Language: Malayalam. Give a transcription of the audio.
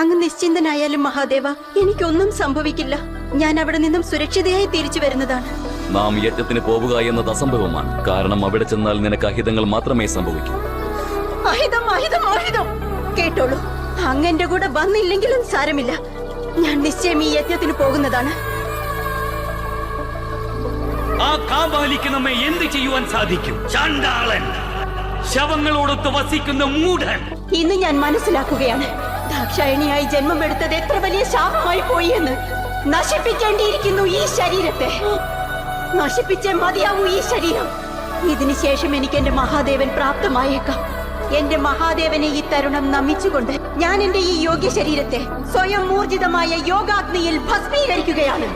അങ്ങ് നിശ്ചിന്തനായാലും മഹാദേവ, എനിക്കൊന്നും സംഭവിക്കില്ല. ഞാൻ അവിടെ നിന്നും സുരക്ഷിതയായി തിരിച്ചു വരുന്നതാണ്. നാം യജ്ഞത്തിന് പോവുക എന്നത് അസംഭവമാണ്. കാരണം അവിടെ ചെന്നാൽ നിനക്ക് അഹിതങ്ങൾ മാത്രമേ സംഭവിക്കൂ. അഹിതം അഹിതം അഹിതം. കേട്ടോളൂ, അങ്ങെന്റെ കൂടെ വന്നില്ലെങ്കിലും സാരമില്ല. ഞാൻ നിശ്ചയം ഈ യജ്ഞത്തിന് പോകുന്നതാണ്. ആ കാബാലിക്ക് നമ്മെ എന്ത് ചെയ്യുവാൻ സാധിക്കും? ചണ്ടാളൻ, ശവങ്ങളോടൊത്ത് വസിക്കുന്ന മൂഢൻ. ഇന്ന് ഞാൻ മനസ്സിലാക്കുകയാണ്, ദാക്ഷായണിയായി ജന്മമെടുത്തത് എത്ര വലിയ ശാപമായി പോയി എന്ന്. നശിപ്പിക്കേണ്ടിയിരിക്കുന്നു ഈ ശരീരത്തെ. നശിപ്പിച്ചേ മതിയാവൂ ഈ ശരീരം. ഇതിനുശേഷം എനിക്ക് എന്റെ മഹാദേവൻ പ്രാപ്തമായേക്കാം. എന്റെ മഹാദേവനെ ഈ തരുണം നമിച്ചുകൊണ്ട് ഞാൻ എന്റെ ഈ യോഗ്യ ശരീരത്തെ സ്വയം ഊർജിതമായ യോഗാഗ്നിയിൽ ഭസ്മീകരിക്കുകയാണ്.